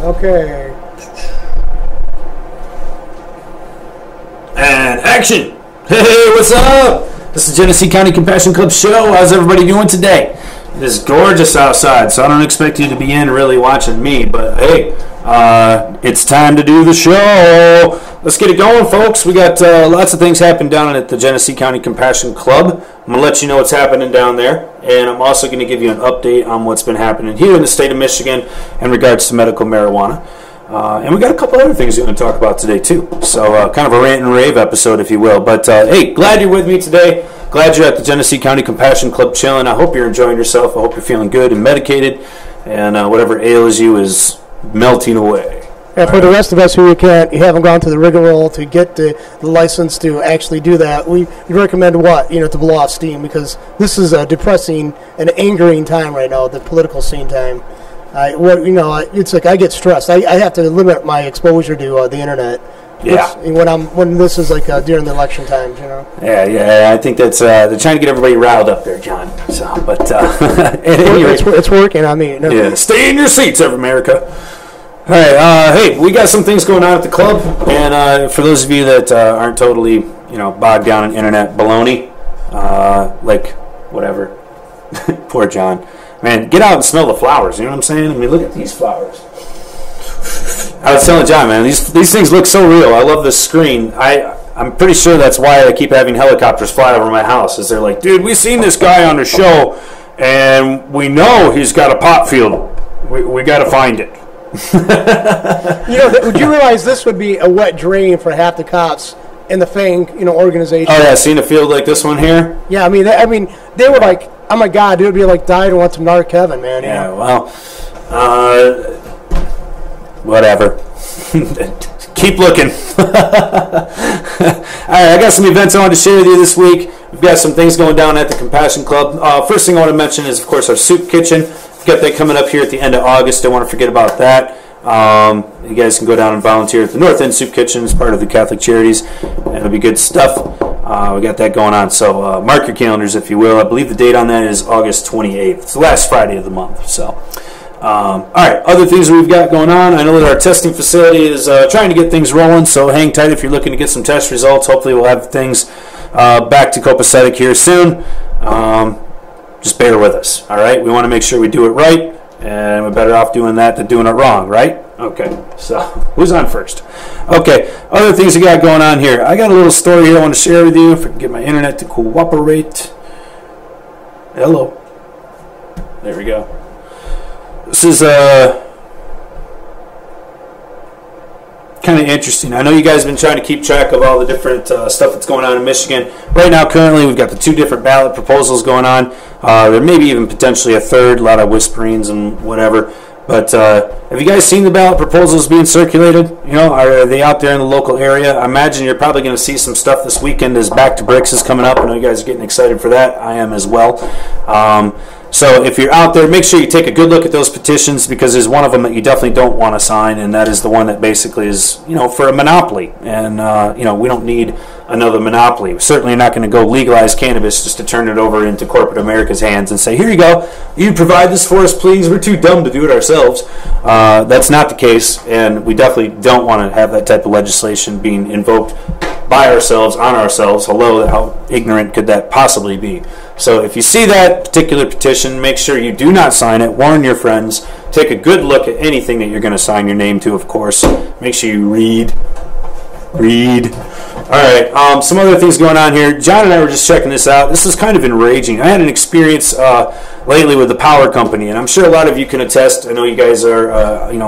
Okay. And action! Hey, what's up? This is Genesee County Compassion Club show. How's everybody doing today? It is gorgeous outside, so I don't expect you to be in really watching me, but hey, it's time to do the show. Let's get it going, folks. We got lots of things happening down at the Genesee County Compassion Club. I'm going to let you know what's happening down there, and I'm also going to give you an update on what's been happening here in the state of Michigan in regards to medical marijuana. And we got a couple other things we're going to talk about today, too. So kind of a rant and rave episode, if you will. But, hey, glad you're with me today. Glad you're at the Genesee County Compassion Club chilling. I hope you're enjoying yourself. I hope you're feeling good and medicated. And whatever ails you is melting away. And for the rest of us who haven't gone through the rigmarole to get the license to actually do that, we recommend to blow off steam, because this is a depressing and angering time right now, the political scene time. It's like I get stressed. I have to limit my exposure to the internet. Yeah. When this is like during the election times, Yeah. I think that's they're trying to get everybody riled up there, John. So, but anyway, it's working. I mean, yeah. Stay in your seats, America. All right. Hey, we got some things going on at the club, and for those of you that aren't totally bogged down in internet baloney, like whatever, poor John. Man, get out and smell the flowers. You know what I'm saying? I mean, look at these flowers. I was telling John, man, these things look so real. I love this screen. I'm pretty sure that's why I keep having helicopters fly over my house. Is they're like, dude, we seen this guy on the show, and we know he's got a pot field. We got to find it. Would you realize this would be a wet dream for half the cops in the FANG, organization? Oh yeah, seen a field like this one here? Yeah, I mean, they were like, oh my God, dude, it'd be like dying to want some Narc Kevin, man. Yeah, well, whatever. Keep looking. All right, I got some events I wanted to share with you this week. We've got some things going down at the Compassion Club. First thing I want to mention is, of course, our soup kitchen. We've got that coming up here at the end of August. Don't want to forget about that. You guys can go down and volunteer at the North End Soup Kitchen as part of the Catholic Charities. It'll be good stuff. We got that going on. So mark your calendars, if you will. I believe the date on that is August 28th. It's the last Friday of the month. So, all right, other things we've got going on. I know that our testing facility is trying to get things rolling, so hang tight if you're looking to get some test results. Hopefully we'll have things back to copacetic here soon. Just bear with us, all right? We want to make sure we do it right, and we're better off doing that than doing it wrong, right? Okay, so who's on first? Okay, other things we got going on here. I got a little story here I want to share with you, if I can get my internet to cooperate. Hello. There we go. This is kind of interesting. I know you guys have been trying to keep track of all the different stuff that's going on in Michigan. Right now, currently, we've got the 2 different ballot proposals going on. There may be even potentially a third, a lot of whisperings and whatever. But have you guys seen the ballot proposals being circulated? Are they out there in the local area? I imagine you're probably going to see some stuff this weekend as Back to Bricks is coming up. I know you guys are getting excited for that. I am as well. So if you're out there, make sure you take a good look at those petitions, because there's one of them that you definitely don't want to sign, and that is the one that basically is, for a monopoly. And, we don't need another monopoly. We're certainly not going to go legalize cannabis just to turn it over into corporate America's hands and say, here you go, you provide this for us, please. We're too dumb to do it ourselves. That's not the case, and we definitely don't want to have that type of legislation being invoked by ourselves, on ourselves. Hello, how ignorant could that possibly be? So if you see that particular petition, make sure you do not sign it. Warn your friends. Take a good look at anything that you're going to sign your name to, of course. Make sure you read. All right, some other things going on here. John and I were just checking this out. This is kind of enraging. I had an experience lately with the power company, and I'm sure a lot of you can attest. I know you guys are,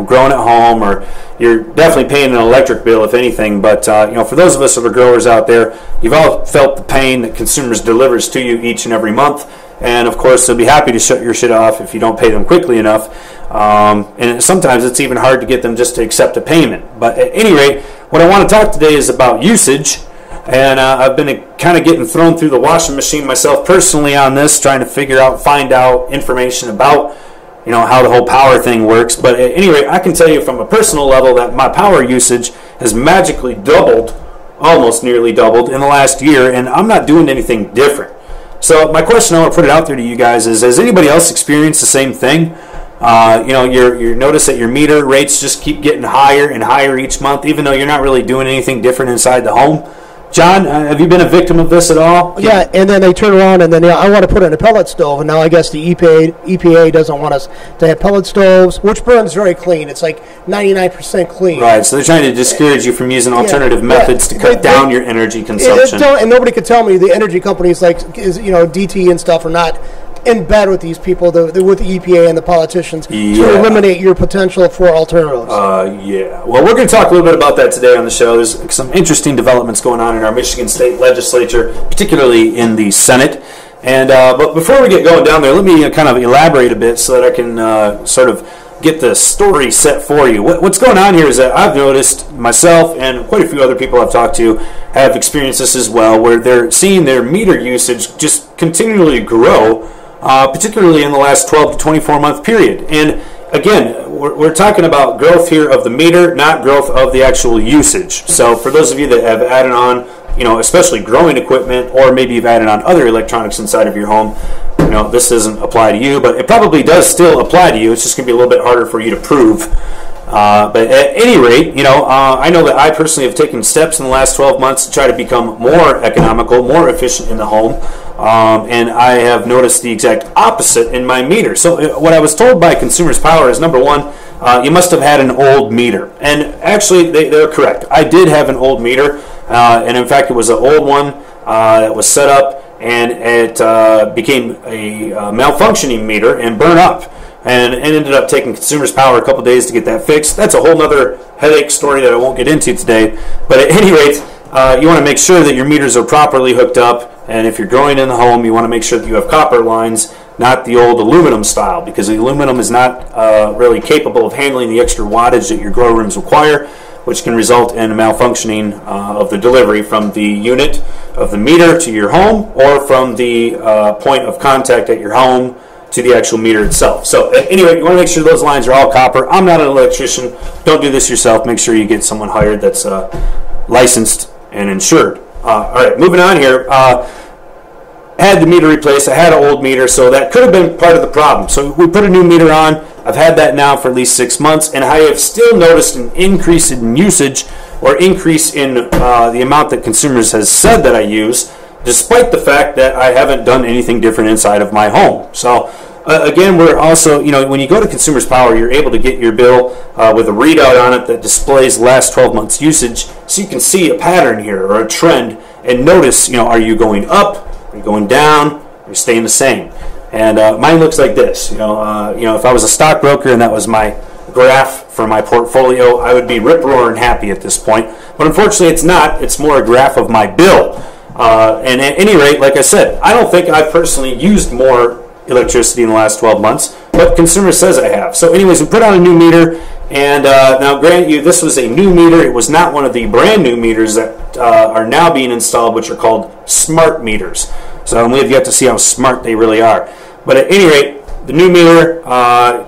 growing at home, or you're definitely paying an electric bill, if anything. But for those of us that are growers out there, you've all felt the pain that consumers delivers to you each and every month. And of course, they'll be happy to shut your shit off if you don't pay them quickly enough. And sometimes it's even hard to get them just to accept a payment. But at any rate, what I want to talk today is about usage. And I've been kind of getting thrown through the washing machine myself personally on this, trying to find out information about, how the whole power thing works. But at any rate, I can tell you from a personal level that my power usage has magically doubled, almost nearly doubled in the last year, and I'm not doing anything different. So my question, I want to put it out there to you guys, is has anybody else experienced the same thing? You notice that your meter rates just keep getting higher and higher each month, even though you're not really doing anything different inside the home. John, have you been a victim of this at all? Yeah, and then they turn around and then I want to put in a pellet stove, and now I guess the EPA doesn't want us to have pellet stoves, which burns very clean. It's like 99% clean. Right, so they're trying to discourage you from using alternative methods to cut down your energy consumption. And nobody could tell me the energy companies like DT and stuff are not in bed with these people, with the EPA and the politicians, to eliminate your potential for alternatives. Well, we're going to talk a little bit about that today on the show. There's some interesting developments going on in our Michigan State Legislature, particularly in the Senate. And but before we get going down there, let me kind of elaborate a bit so that I can sort of get the story set for you. What's going on here is that I've noticed myself and quite a few other people I've talked to have experienced this as well, where they're seeing their meter usage just continually grow, particularly in the last 12 to 24 month period. And again, we're talking about growth here of the meter, not growth of the actual usage. So for those of you that have added on, especially growing equipment, or maybe you've added on other electronics inside of your home, this doesn't apply to you, but it probably does still apply to you. It's just going to be a little bit harder for you to prove. But at any rate, I know that I personally have taken steps in the last 12 months to try to become more economical, more efficient in the home. And I have noticed the exact opposite in my meter. So what I was told by Consumers Power is, number one, you must have had an old meter. And actually, they're correct. I did have an old meter. And in fact, it was an old one that was set up, and it became a malfunctioning meter and burned up. And it ended up taking Consumers Power a couple days to get that fixed. That's a whole other headache story that I won't get into today. But at any rate, you want to make sure that your meters are properly hooked up. And if you're growing in the home, you want to make sure that you have copper lines, not the old aluminum style, because the aluminum is not really capable of handling the extra wattage that your grow rooms require, which can result in a malfunctioning of the delivery from the unit of the meter to your home, or from the point of contact at your home to the actual meter itself. So anyway, you want to make sure those lines are all copper. I'm not an electrician. Don't do this yourself. Make sure you get someone hired that's licensed and insured. All right, moving on here. Had the meter replaced. I had an old meter, so that could have been part of the problem. So we put a new meter on. I've had that now for at least 6 months, and I have still noticed an increase in usage, or increase in the amount that Consumers has said that I use, despite the fact that I haven't done anything different inside of my home. So again, we're also, when you go to Consumers Power, you're able to get your bill with a readout on it that displays last 12 months usage, so you can see a pattern here, or a trend, and notice, are you going up, are you going down, are you staying the same? And mine looks like this. If I was a stockbroker and that was my graph for my portfolio, I would be rip-roaring happy at this point. But unfortunately, it's not. It's more a graph of my bill. And at any rate, like I said, I don't think I've personally used more electricity in the last 12 months, but Consumer says I have. So anyways, we put on a new meter, and now grant you, this was a new meter. It was not one of the brand new meters that are now being installed, which are called smart meters. So we have yet to see how smart they really are. But at any rate, the new meter,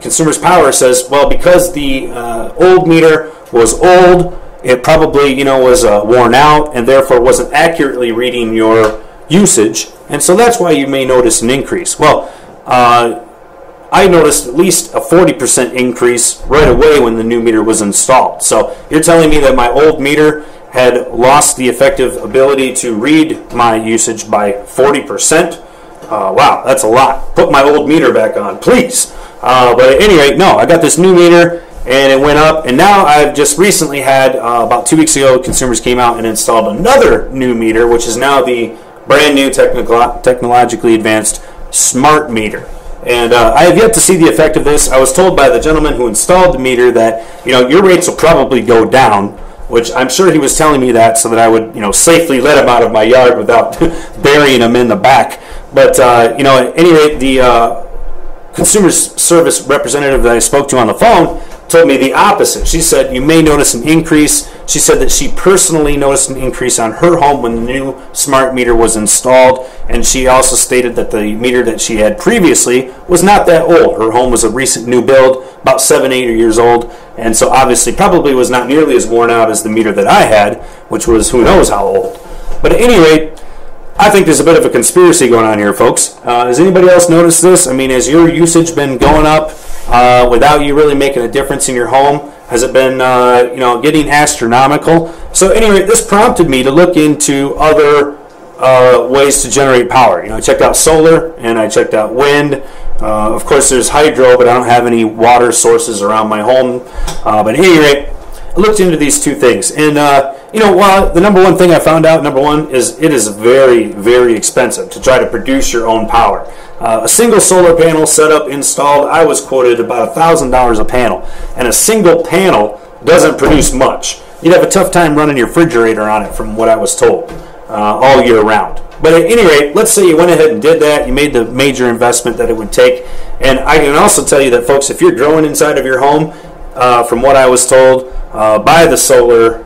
Consumers Power says, well, because the old meter was old, it probably was worn out, and therefore wasn't accurately reading your usage, and so that's why you may notice an increase. Well, I noticed at least a 40% increase right away when the new meter was installed. So you're telling me that my old meter had lost the effective ability to read my usage by 40%? Wow, that's a lot. Put my old meter back on, please. But at any rate, no, I got this new meter, and it went up, and now I've just recently had, about 2 weeks ago, Consumers came out and installed another new meter, which is now the brand new technologically advanced smart meter. And I have yet to see the effect of this. I was told by the gentleman who installed the meter that, your rates will probably go down, which I'm sure he was telling me that so that I would, safely let him out of my yard without burying him in the back. But, at any rate, the Consumer Service representative that I spoke to on the phone told me the opposite. She said you may notice an increase. She said that she personally noticed an increase on her home when the new smart meter was installed, and she also stated that the meter that she had previously was not that old. Her home was a recent new build, about 7, 8 years old, and so obviously probably was not nearly as worn out as the meter that I had, which was who knows how old. But at any rate, I think there's a bit of a conspiracy going on here, folks. Has anybody else noticed this? I mean, has your usage been going up without you really making a difference in your home? Has it been, getting astronomical? So anyway, this prompted me to look into other ways to generate power. I checked out solar and I checked out wind. Of course, there's hydro, but I don't have any water sources around my home. But at any rate, I looked into these two things. And, while the number one thing I found out, number one, is it is very, very expensive to try to produce your own power. A single solar panel set up, installed, I was quoted about $1,000 a panel. And a single panel doesn't produce much. You'd have a tough time running your refrigerator on it, from what I was told, all year round. But at any rate, let's say you went ahead and did that. You made the major investment that it would take. And I can also tell you that, folks, if you're growing inside of your home, from what I was told by the solar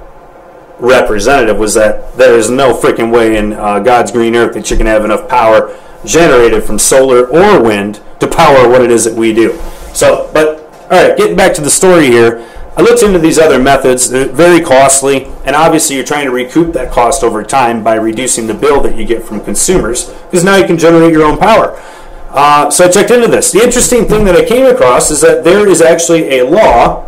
representative, was that there is no freaking way in God's green earth that you can have enough power generated from solar or wind to power what it is that we do. So, but, all right, getting back to the story here, I looked into these other methods. They're very costly, and obviously you're trying to recoup that cost over time by reducing the bill that you get from consumers, because now you can generate your own power. So I checked into this. The interesting thing that I came across is that there is actually a law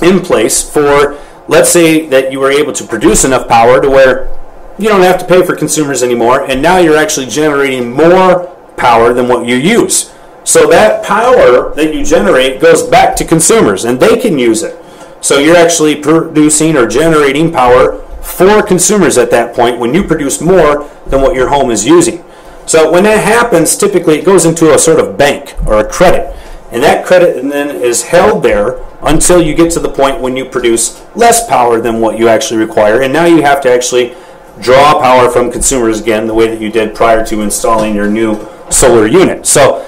in place for, let's say that you were able to produce enough power to where you don't have to pay for consumers anymore, and now you're actually generating more power than what you use. So that power that you generate goes back to consumers, and they can use it. So you're actually producing or generating power for consumers at that point when you produce more than what your home is using. So when that happens, typically it goes into a sort of bank or a credit. And that credit then is held there until you get to the point when you produce less power than what you actually require. And now you have to actually draw power from consumers again the way that you did prior to installing your new solar unit. So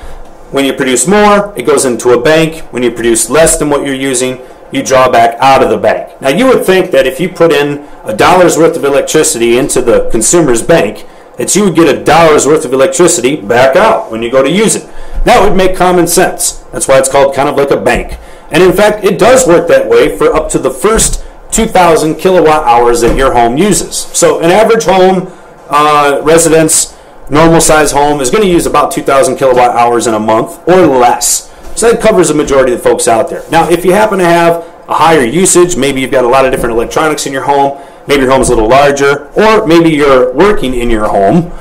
when you produce more, it goes into a bank. When you produce less than what you're using, you draw back out of the bank. Now you would think that if you put in $1 worth of electricity into the consumer's bank, that you would get $1 worth of electricity back out when you go to use it. That would make common sense. That's why it's called kind of like a bank. And in fact, it does work that way for up to the first 2,000 kilowatt hours that your home uses. So an average home, residence, normal size home is going to use about 2,000 kilowatt hours in a month or less. So that covers the majority of the folks out there. Now, if you happen to have a higher usage, maybe you've got a lot of different electronics in your home, maybe your home's a little larger, or maybe you're working in your home,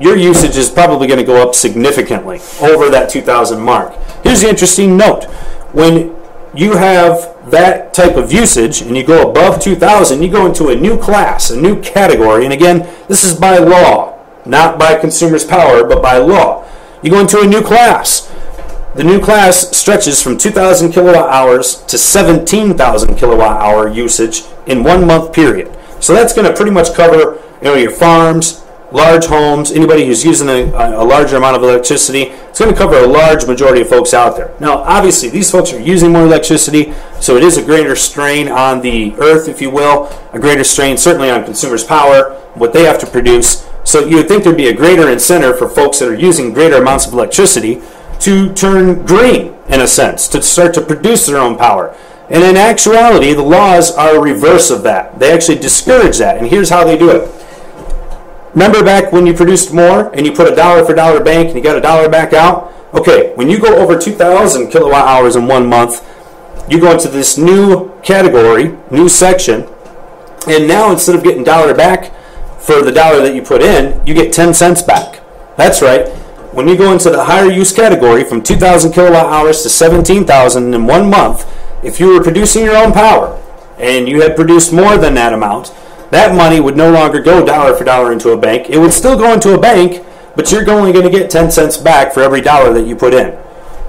your usage is probably going to go up significantly over that 2,000 mark. Here's the interesting note. When you have that type of usage and you go above 2,000, you go into a new class, a new category. And again, this is by law, not by consumers' power, but by law. You go into a new class. The new class stretches from 2,000 kilowatt hours to 17,000 kilowatt hour usage in 1 month period. So that's going to pretty much cover your farms, large homes, anybody who's using a larger amount of electricity. It's going to cover a large majority of folks out there. Now, obviously, these folks are using more electricity, so it is a greater strain on the earth, if you will, a greater strain certainly on consumers' power, what they have to produce. So you would think there'd be a greater incentive for folks that are using greater amounts of electricity to turn green, in a sense, to start to produce their own power. And in actuality, the laws are a reverse of that. They actually discourage that, and here's how they do it. Remember back when you produced more and you put $1 for $1 bank and you got $1 back out? Okay, when you go over 2,000 kilowatt hours in 1 month, you go into this new category, new section, and now instead of getting $1 back for the $1 that you put in, you get 10 cents back. That's right. When you go into the higher use category from 2,000 kilowatt hours to 17,000 in 1 month, if you were producing your own power and you had produced more than that amount, that money would no longer go $1 for $1 into a bank. It would still go into a bank, but you're only going to get 10 cents back for every $1 that you put in.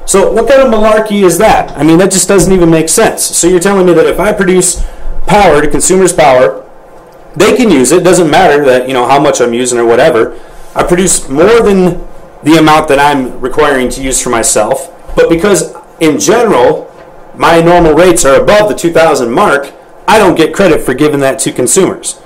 So what kind of malarkey is that? I mean, that just doesn't even make sense. So you're telling me that if I produce power to consumers' power, they can use it. It doesn't matter that, how much I'm using or whatever. I produce more than the amount that I'm requiring to use for myself, but because in general my normal rates are above the 2,000 mark, I don't get credit for giving that to consumers.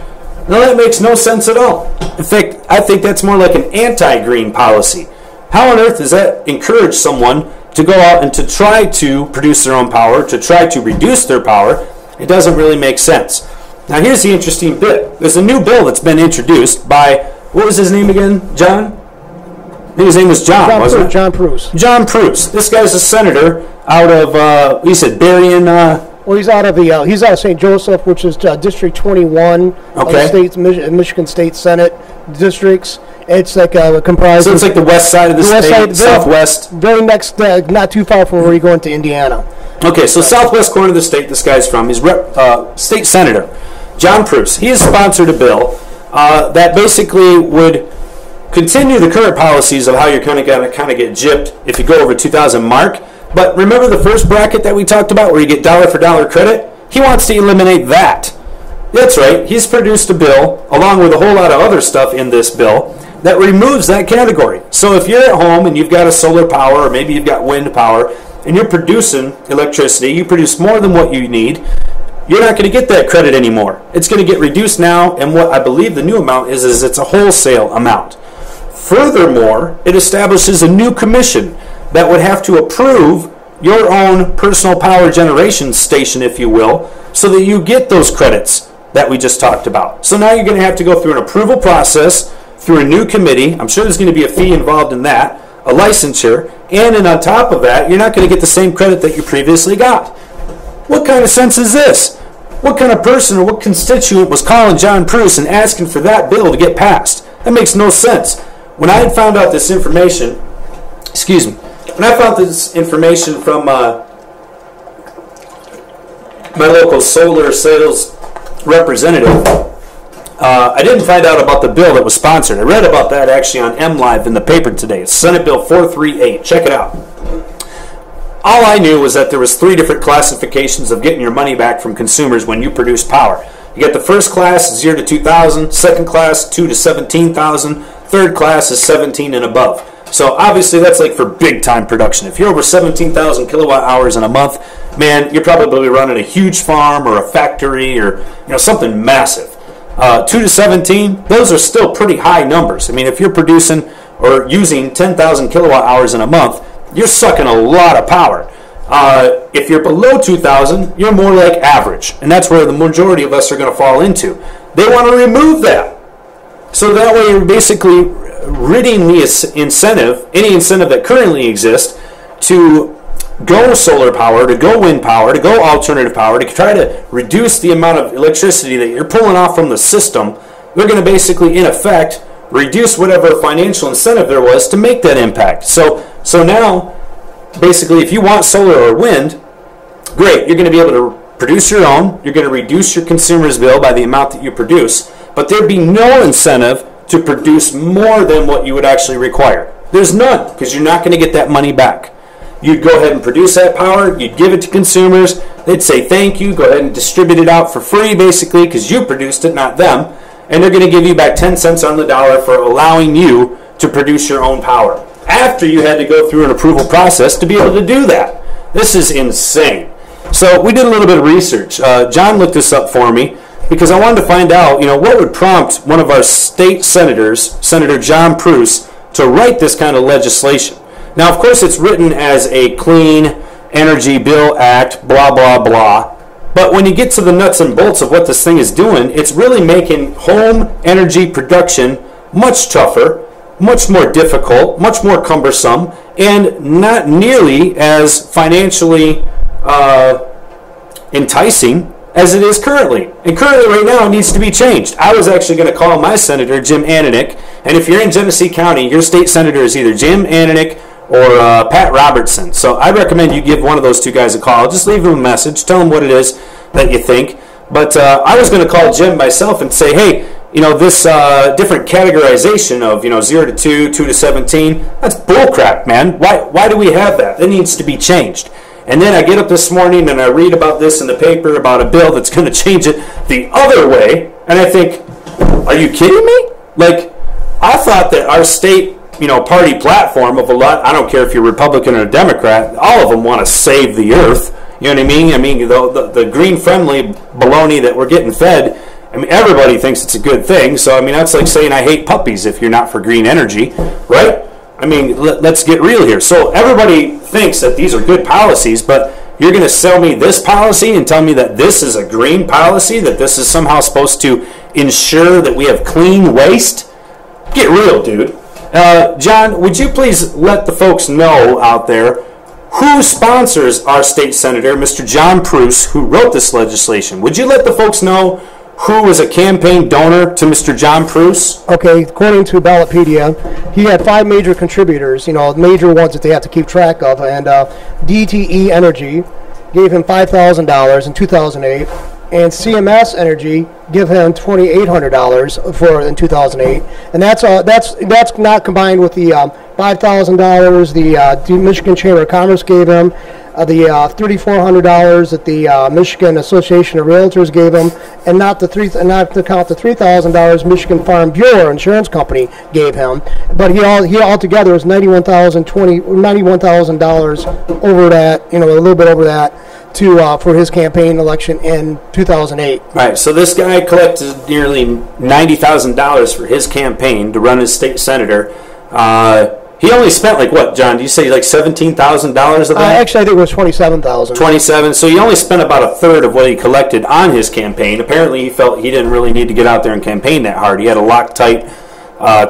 Now that makes no sense at all. In fact, I think that's more like an anti-green policy. How on earth does that encourage someone to go out and to try to produce their own power, to try to reduce their power? It doesn't really make sense. Now here's the interesting bit. There's a new bill that's been introduced by, what was his name again, John? His name was John, wasn't it? John Bruce. John Bruce. This guy's a senator out of, he said Berrien. Well, he's out of St. Joseph, which is District 21 of the Michigan State Senate districts. It's like comprised. So it's like the west side of the state, southwest. Very next, not too far from where you go into Indiana. Okay, so southwest corner of the state this guy's from. He's state senator, John Bruce. He has sponsored a bill that basically would continue the current policies of how you're going to get gypped if you go over 2,000 mark. But remember the first bracket that we talked about where you get dollar for dollar credit? He wants to eliminate that. That's right. He's produced a bill, along with a whole lot of other stuff in this bill, that removes that category. So if you're at home and you've got a solar power, or maybe you've got wind power, and you're producing electricity, you produce more than what you need, you're not going to get that credit anymore. It's going to get reduced now, and what I believe the new amount is it's a wholesale amount. Furthermore, it establishes a new commission that would have to approve your own personal power generation station, if you will, so that you get those credits that we just talked about. So now you're going to have to go through an approval process through a new committee. I'm sure there's going to be a fee involved in that, a licensure, and then on top of that, you're not going to get the same credit that you previously got. What kind of sense is this? What kind of person or what constituent was calling John Bruce and asking for that bill to get passed? That makes no sense. When I had found out this information, when I found this information from my local solar sales representative, I didn't find out about the bill that was sponsored. I read about that actually on MLive in the paper today. It's Senate Bill 438. Check it out. All I knew was that there was 3 different classifications of getting your money back from consumers when you produce power. You get the first class, 0 to 2,000. Second class, 2 to 17,000. Third class is 17 and above. So obviously that's like for big time production. If you're over 17,000 kilowatt hours in a month, man, you're probably running a huge farm or a factory or something massive. 2 to 17, those are still pretty high numbers. I mean, if you're producing or using 10,000 kilowatt hours in a month, you're sucking a lot of power. If you're below 2,000, you're more like average, and that's where the majority of us are going to fall into. They want to remove that. So that way you're basically ridding the incentive, any incentive that currently exists, to go solar power, to go wind power, to go alternative power, to try to reduce the amount of electricity that you're pulling off from the system. They're going to basically, in effect, reduce whatever financial incentive there was to make that impact. So now, basically, if you want solar or wind, great, you're going to be able to produce your own. You're going to reduce your consumer's bill by the amount that you produce, but there'd be no incentive to produce more than what you would actually require. There's none, because you're not going to get that money back. You'd go ahead and produce that power, you'd give it to consumers, they'd say thank you, go ahead and distribute it out for free, basically, because you produced it, not them, and they're going to give you back 10 cents on the dollar for allowing you to produce your own power, after you had to go through an approval process to be able to do that. This is insane. So we did a little bit of research. John looked this up for me, because I wanted to find out, what would prompt one of our state senators, Senator John Bruce, to write this kind of legislation. Now, of course, it's written as a Clean Energy Bill Act, blah, blah, blah. But when you get to the nuts and bolts of what this thing is doing, it's really making home energy production much tougher, much more difficult, much more cumbersome, and not nearly as financially enticing as it is currently. And currently right now it needs to be changed. I was actually going to call my senator, Jim Ananick, and if you're in Genesee County, your state senator is either Jim Ananick or Pat Robertson. So I recommend you give one of those two guys a call. Just leave them a message. Tell them what it is that you think. But I was going to call Jim myself and say, hey, this different categorization of, 0 to 2, 2 to 17, that's bullcrap, man. Why do we have that? That needs to be changed. And then I get up this morning and I read about this in the paper about a bill that's going to change it the other way. And I think, are you kidding me? Like, I thought that our state party platform of a lot, I don't care if you're Republican or Democrat, all of them want to save the earth. You know what I mean? I mean, the green-friendly baloney that we're getting fed, I mean, everybody thinks it's a good thing. So, I mean, that's like saying I hate puppies if you're not for green energy, right? I mean, let's get real here. So everybody thinks that these are good policies, but you're going to sell me this policy and tell me that this is a green policy, that this is somehow supposed to ensure that we have clean waste? Get real, dude. John, would you please let the folks know out there who sponsors our state senator, Mr. John Pruce, who wrote this legislation? Would you let the folks know who was a campaign donor to Mr. John Pruce? Okay, according to Ballotpedia, he had 5 major contributors, major ones that they have to keep track of, and DTE Energy gave him $5,000 in 2008, and CMS Energy gave him $2,800 in 2008, and that's not combined with the $5,000 the Michigan Chamber of Commerce gave him, the $3,400 that the Michigan Association of Realtors gave him, and not to count the $3,000 Michigan Farm Bureau Insurance Company gave him. But he altogether is $91,000 over that, a little bit over that, for his campaign election in 2008. Right. So this guy collected nearly $90,000 for his campaign to run as state senator. He only spent what, John? Do you say $17,000 of that? Actually, I think it was $27,000. 27. So he only spent about a third of what he collected on his campaign. Apparently, he felt he didn't really need to get out there and campaign that hard. He had a Loctite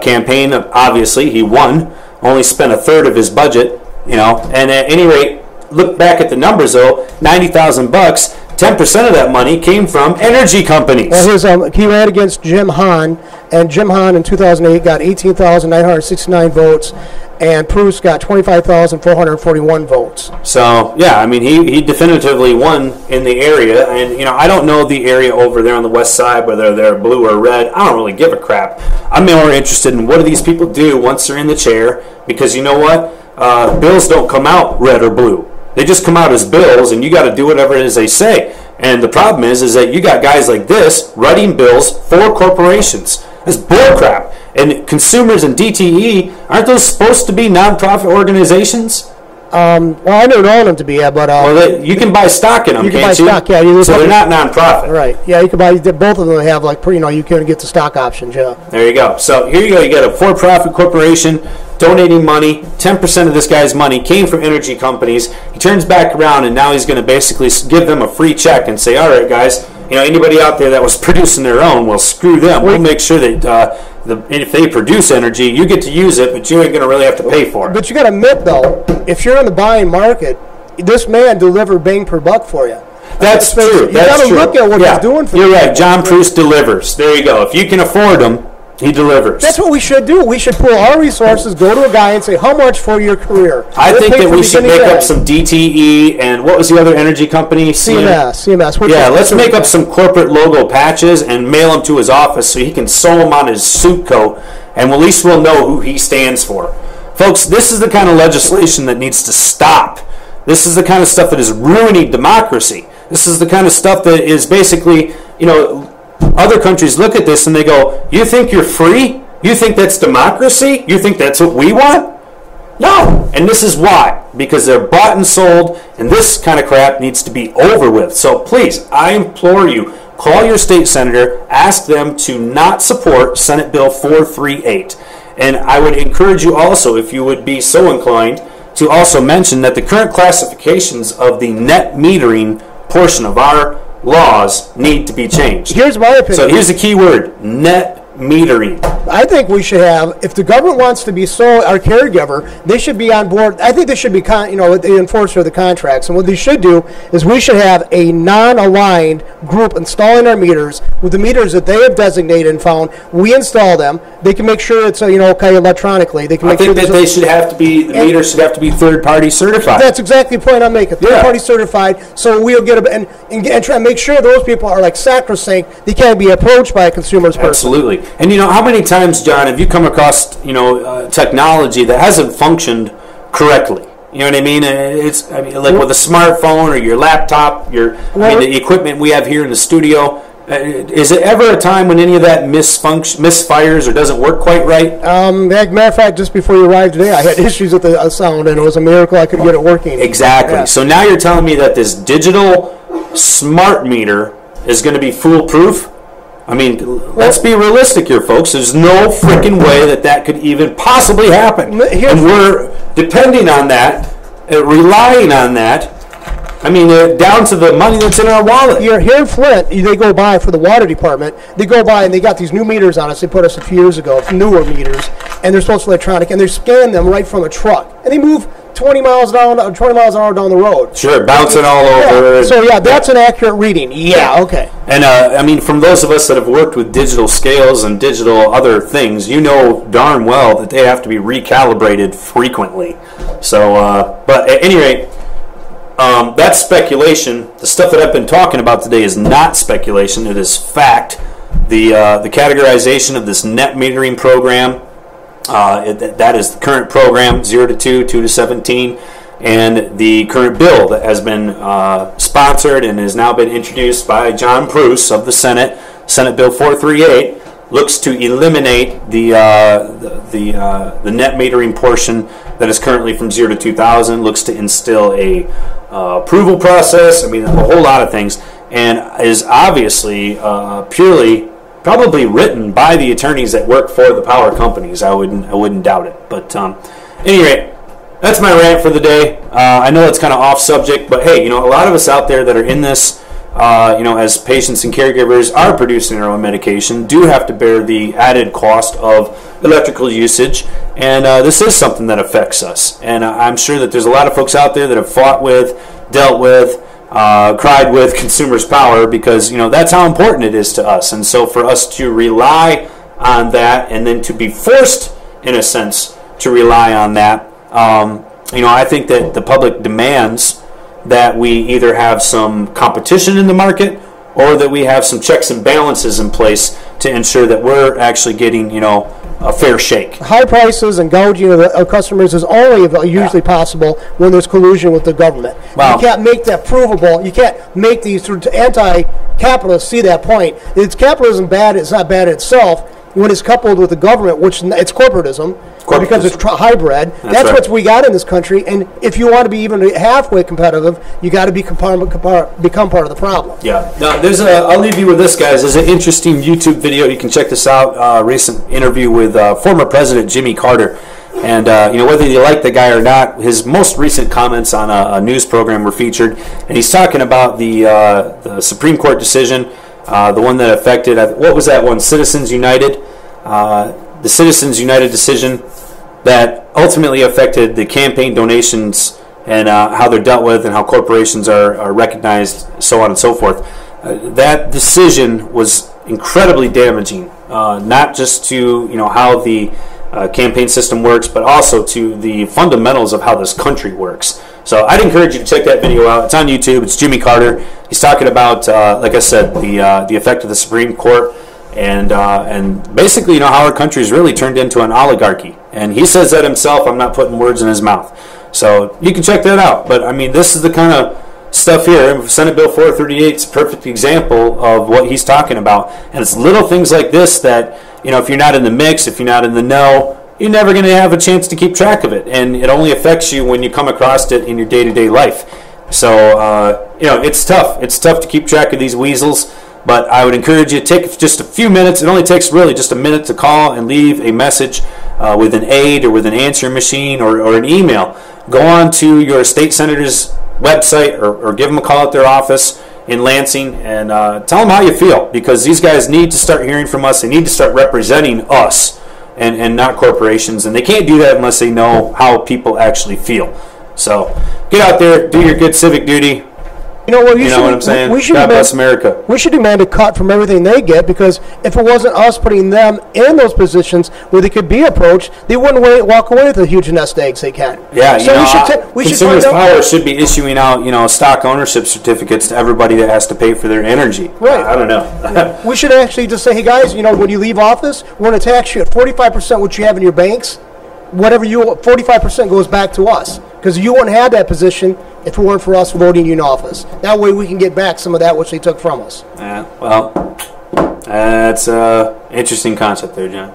campaign. Obviously, he won. Only spent a third of his budget. And at any rate, look back at the numbers though. $90,000. 10% of that money came from energy companies. Well, he ran against Jim Hahn, and Jim Hahn in 2008 got 18,969 votes, and Pruce got 25,441 votes. So, yeah, he definitively won in the area, and, I don't know the area over there on the west side, whether they're blue or red. I don't really give a crap. I'm more interested in what do these people do once they're in the chair, because you know what? Bills don't come out red or blue. They just come out as bills, and you got to do whatever it is they say. And the problem is that you got guys like this writing bills for corporations. It's bullcrap. And consumers and DTE, aren't those supposed to be nonprofit organizations? Well, I never known them to be, but you can buy stock in them, can't you? Stock, yeah. So they're not nonprofit, right? Yeah, you can buy. Both of them have you can get the stock options. Yeah. There you go. So here you go. You got a for-profit corporation donating money. 10% of this guy's money came from energy companies. He turns back around and now he's going to basically give them a free check and say, "All right, guys, anybody out there that was producing their own, well, screw them. We'll make sure that." If they produce energy, you get to use it, but you ain't going to really have to pay for it. But you got to admit, though, if you're in the buying market, this man delivered bang per buck for you. That's true. You got to look at what he's doing for you. You're right. John Pruce delivers. There you go. If you can afford him, he delivers. That's what we should do. We should pool our resources, go to a guy and say, how much for your career? I think that we should make up some DTE and what was the other energy company? CMS. Yeah, let's make up some corporate logo patches and mail them to his office so he can sew them on his suit coat, and at least we'll know who he stands for. Folks, this is the kind of legislation that needs to stop. This is the kind of stuff that is ruining democracy. This is the kind of stuff that is basically, other countries look at this and they go, you think you're free? You think that's democracy? You think that's what we want? No. And this is why. Because they're bought and sold, and this kind of crap needs to be over with. So please, I implore you, call your state senator, ask them to not support Senate Bill 438. And I would encourage you also, if you would be so inclined, to also mention that the current classifications of the net metering portion of our laws need to be changed. Here's my opinion. So here's the key word, net metering. I think we should have, if the government wants to be our caregiver, they should be on board. I think they should be, the enforcer of the contracts. And what they should do is we should have a non-aligned group installing our meters with the meters that they have designated and found. We install them. They can make sure it's electronically. They can. I think that they should have to be the meters should have to be third-party certified. That's exactly the point I'm making. Third-party certified. So we'll get and try and make sure those people are sacrosanct. They can't be approached by a consumer's person. Absolutely. And how many times, John, have you come across technology that hasn't functioned correctly? You know what I mean? It's like with a smartphone or your laptop, the equipment we have here in the studio. Is it ever a time when any of that misfires or doesn't work quite right? Matter of fact, just before you arrived today, I had issues with the sound, and it was a miracle I could get it working. Exactly. Yeah. So now you're telling me that this digital smart meter is going to be foolproof? Let's be realistic here, folks. There's no freaking way that could even possibly happen. And we're depending on that, relying on that I mean, down to the money that's in our wallet. Here in Flint, they go by for the water department. They go by and they got these new meters on us. They put us a few years ago, newer meters, and they're supposed to be electronic, and they scan them right from a truck, and they move 20 miles an hour down the road. Sure, bouncing all over. So yeah, that's an accurate reading. Yeah, okay. And I mean, from those of us that have worked with digital scales and digital other things, you know darn well that they have to be recalibrated frequently. So, but at any rate, that's speculation. The stuff that I've been talking about today is not speculation. It is fact. The categorization of this net metering program, that is the current program, 0 to 2, 2 to 17, and the current bill that has been sponsored and has now been introduced by John Bruce of the Senate, Senate Bill 438, looks to eliminate the net metering portion that is currently from 0 to 2,000, looks to instill a approval process, I mean, a whole lot of things, and is obviously purely probably written by the attorneys that work for the power companies. I wouldn't doubt it. But anyway, that's my rant for the day. I know it's kind of off subject, but hey, a lot of us out there that are in this, as patients and caregivers are producing their own medication, do have to bear the added cost of electrical usage, and this is something that affects us. And I'm sure that there's a lot of folks out there that have fought with, dealt with, cried with consumers' power, because that's how important it is to us. And so for us to rely on that, and then to be forced, in a sense, to rely on that, I think that the public demands that we either have some competition in the market, or that we have some checks and balances in place to ensure that we're actually getting, a fair shake. High prices and gouging of customers is only usually possible when there's collusion with the government. Wow. You can't make that provable. You can't make these anti-capitalists see that point. It's capitalism bad. It's not bad itself. When it's coupled with the government, which it's corporatism. Because it's hybrid. That's right. What we got in this country. And if you want to be even halfway competitive, you got to become part of the problem. Yeah. Now, I'll leave you with this, guys. There's an interesting YouTube video. You can check this out. Recent interview with former President Jimmy Carter. And, whether you like the guy or not, his most recent comments on a news program were featured. And he's talking about the Supreme Court decision, the one that affected, what was that one, Citizens United? The Citizens United decision that ultimately affected the campaign donations and how they're dealt with and how corporations are recognized, so on and so forth. That decision was incredibly damaging, not just to how the campaign system works, but also to the fundamentals of how this country works. So I'd encourage you to check that video out. It's on YouTube. It's Jimmy Carter. He's talking about, like I said, the effect of the Supreme Court. And basically, how our country is really turned into an oligarchy. And he says that himself. I'm not putting words in his mouth. So you can check that out. But, I mean, this is the kind of stuff here. Senate Bill 438 is a perfect example of what he's talking about. And it's little things like this that, if you're not in the mix, if you're not in the know, you're never going to have a chance to keep track of it. And it only affects you when you come across it in your day-to-day life. So, it's tough. It's tough to keep track of these weasels. But I would encourage you to take just a few minutes. It only takes really just a minute to call and leave a message with an aide or with an answering machine or an email. Go on to your state senator's website or give them a call at their office in Lansing and tell them how you feel, because these guys need to start hearing from us. They need to start representing us and not corporations. And they can't do that unless they know how people actually feel. So get out there, do your good civic duty. You know what I'm saying? God bless America. We should demand a cut from everything they get, because if it wasn't us putting them in those positions where they could be approached, they wouldn't walk away with the huge nest eggs they can. Yeah, Consumers Power should be issuing out, stock ownership certificates to everybody that has to pay for their energy. Right. I don't know. We should actually just say, hey guys, when you leave office, we're going to tax you at 45% what you have in your banks. Whatever 45% goes back to us, because you wouldn't have that position if it weren't for us voting you in office. That way we can get back some of that which they took from us. Well, that's an interesting concept there, John.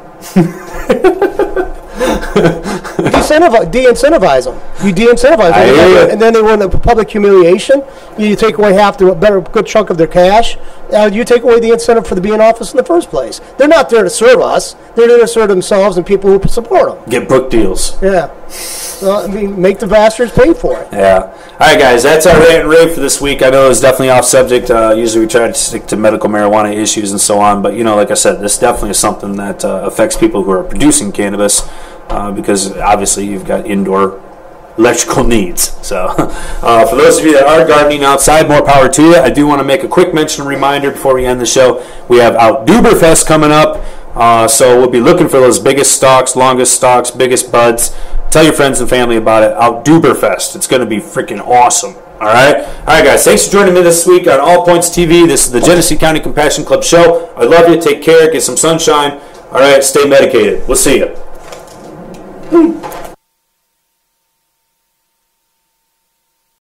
De-incentivize them. You de-incentivize them, and then they run the public humiliation. You take away half a good chunk of their cash. you take away the incentive for the B in office in the first place. They're not there to serve us. They're there to serve themselves and people who support them. Get book deals. Yeah. Well, I mean, make the bastards pay for it. Yeah. All right, guys, that's our rant and rave for this week. I know it was definitely off subject. Usually we try to stick to medical marijuana issues and so on. But, like I said, this definitely is something that affects people who are producing cannabis because, obviously, you've got indoor electrical needs. So for those of you that are gardening outside, more power to you. I do want to make a quick mention and reminder before we end the show. We have Outduberfest coming up. So we'll be looking for those biggest stalks, longest stalks, biggest buds. Tell your friends and family about it. Outduberfest. It's going to be freaking awesome. All right, guys. Thanks for joining me this week on All Points TV. This is the Genesee County Compassion Club show. I love you. Take care. Get some sunshine. All right, stay medicated. We'll see you.